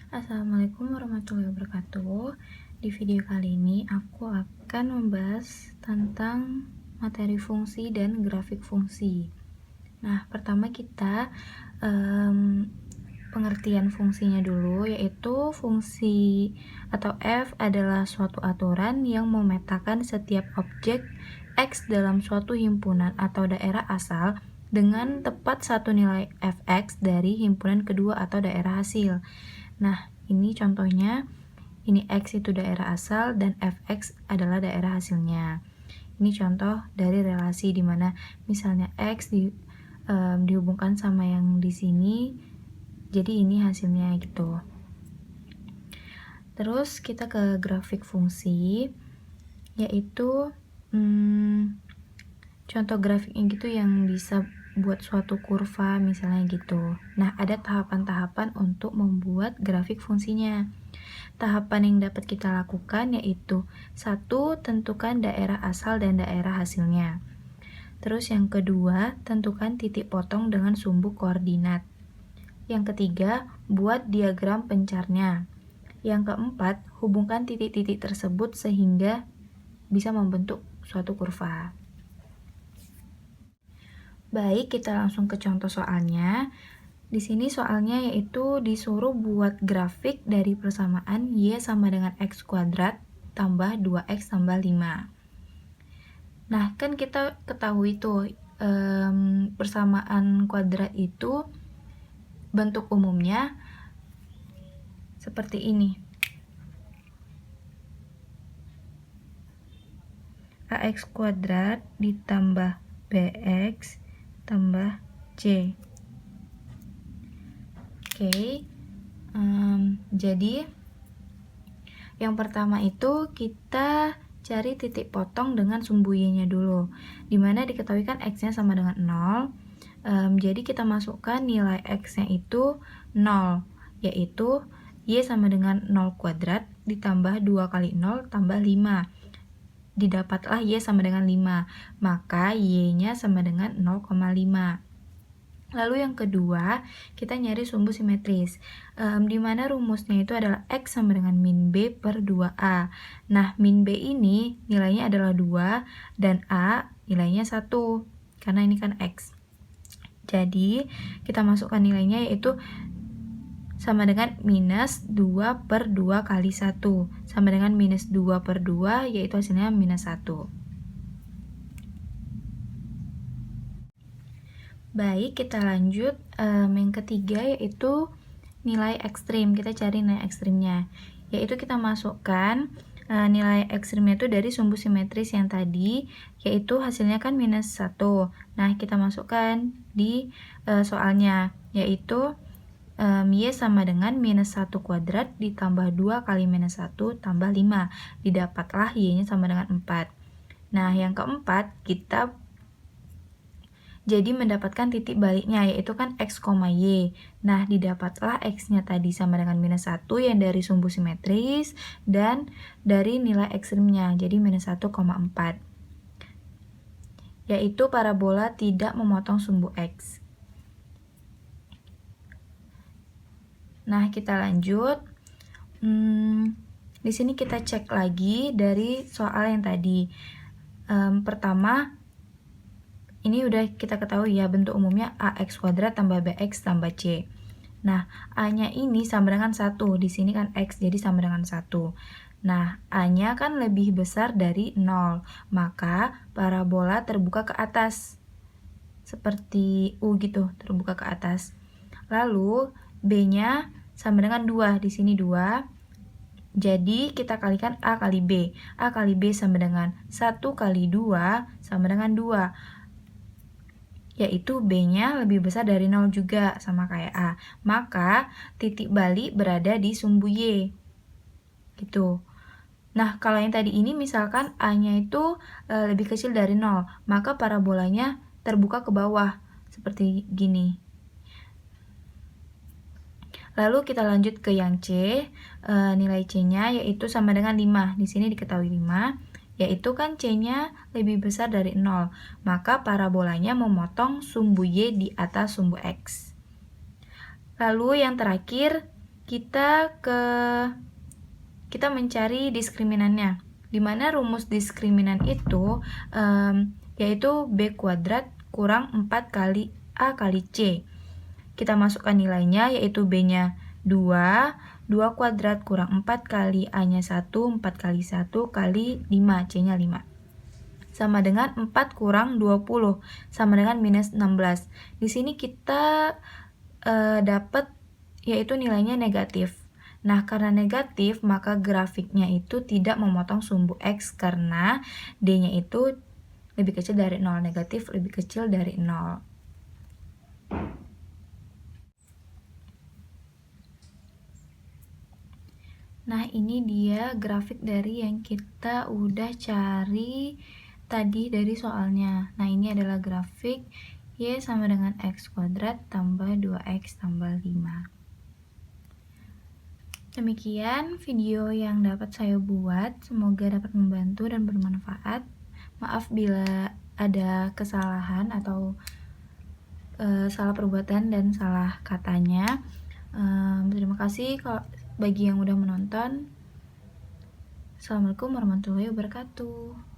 Assalamualaikum warahmatullahi wabarakatuh. Di video kali ini aku akan membahas tentang materi fungsi dan grafik fungsi. Nah, pertama kita pengertian fungsinya dulu, yaitu fungsi atau f adalah suatu aturan yang memetakan setiap objek x dalam suatu himpunan atau daerah asal dengan tepat satu nilai fx dari himpunan kedua atau daerah hasil. Nah, ini contohnya, ini x itu daerah asal dan fx adalah daerah hasilnya. Ini contoh dari relasi di mana misalnya x dihubungkan sama yang di sini, jadi ini hasilnya gitu. Terus kita ke grafik fungsi, yaitu contoh grafiknya gitu yang bisa buat suatu kurva misalnya gitu. Nah, ada tahapan-tahapan untuk membuat grafik fungsinya. Tahapan yang dapat kita lakukan yaitu 1. Tentukan daerah asal dan daerah hasilnya. Terus yang kedua, tentukan titik potong dengan sumbu koordinat. Yang ketiga, buat diagram pencarnya. Yang keempat, hubungkan titik-titik tersebut sehingga bisa membentuk suatu kurva. Baik, kita langsung ke contoh soalnya. Di sini soalnya yaitu disuruh buat grafik dari persamaan y sama dengan x kuadrat tambah 2x tambah 5. Nah, kan kita ketahui tuh persamaan kuadrat itu bentuk umumnya seperti ini. Ax kuadrat ditambah bx tambah c. Oke, jadi yang pertama itu kita cari titik potong dengan sumbu y-nya dulu, dimana diketahui kan x-nya sama dengan 0, jadi kita masukkan nilai x-nya itu 0, yaitu y sama dengan 0 kuadrat ditambah 2 kali 0 tambah 5. Didapatlah y sama dengan 5, maka y-nya sama dengan 0,5. Lalu yang kedua, kita nyari sumbu simetris, di mana rumusnya itu adalah x sama dengan min b per 2a. Nah, min b ini nilainya adalah 2, dan a nilainya 1, karena ini kan x. Jadi, kita masukkan nilainya yaitu sama dengan minus 2 per 2 kali 1, sama dengan minus 2 per 2, yaitu hasilnya minus 1. Baik, kita lanjut yang ketiga yaitu nilai ekstrim. Kita cari nilai ekstrimnya, yaitu kita masukkan nilai ekstrimnya itu dari sumbu simetris yang tadi, yaitu hasilnya kan minus 1. Nah, kita masukkan di soalnya, yaitu y sama dengan minus 1 kuadrat ditambah 2 kali minus 1 tambah 5. Didapatlah y-nya sama dengan 4. Nah, yang keempat, kita jadi mendapatkan titik baliknya, yaitu kan x, y. Nah, didapatlah x-nya tadi sama dengan minus 1 yang dari sumbu simetris dan dari nilai ekstrimnya, jadi minus 1,4. Yaitu parabola tidak memotong sumbu x. Nah, kita lanjut. Di sini kita cek lagi dari soal yang tadi. Pertama, ini udah kita ketahui ya, bentuk umumnya ax kuadrat tambah bx tambah c. Nah, a-nya ini sama dengan 1. Di sini kan x, jadi sama dengan 1. Nah, a-nya kan lebih besar dari 0. Maka parabola terbuka ke atas. Seperti U gitu, terbuka ke atas. Lalu, b-nya sama dengan 2, di sini 2. Jadi kita kalikan A kali B. A kali B sama dengan 1 kali 2 sama dengan 2. Yaitu B-nya lebih besar dari 0 juga, sama kayak A. Maka titik balik berada di sumbu Y. Gitu. Nah, kalau yang tadi ini misalkan A-nya itu lebih kecil dari 0, maka parabolanya terbuka ke bawah, seperti gini. Lalu kita lanjut ke yang C, nilai C-nya yaitu sama dengan 5. Di sini diketahui 5, yaitu kan C-nya lebih besar dari 0. Maka parabolanya memotong sumbu Y di atas sumbu X. Lalu yang terakhir, kita mencari diskriminannya, dimana rumus diskriminanan itu yaitu B kuadrat kurang 4 kali A kali C. Kita masukkan nilainya, yaitu B-nya 2 kuadrat kurang 4 kali A-nya 1, 4 kali 1 kali 5, C-nya 5. Sama dengan 4 kurang 20, sama dengan minus 16. Di sini kita dapat yaitu nilainya negatif. Nah, karena negatif, maka grafiknya itu tidak memotong sumbu X karena D-nya itu lebih kecil dari 0, negatif lebih kecil dari 0. Nah, ini dia grafik dari yang kita udah cari tadi dari soalnya. Nah, ini adalah grafik Y sama dengan X kuadrat tambah 2X tambah 5. Demikian video yang dapat saya buat, semoga dapat membantu dan bermanfaat. Maaf bila ada kesalahan atau salah perbuatan dan salah katanya. Terima kasih bagi yang udah menonton. Assalamualaikum warahmatullahi wabarakatuh.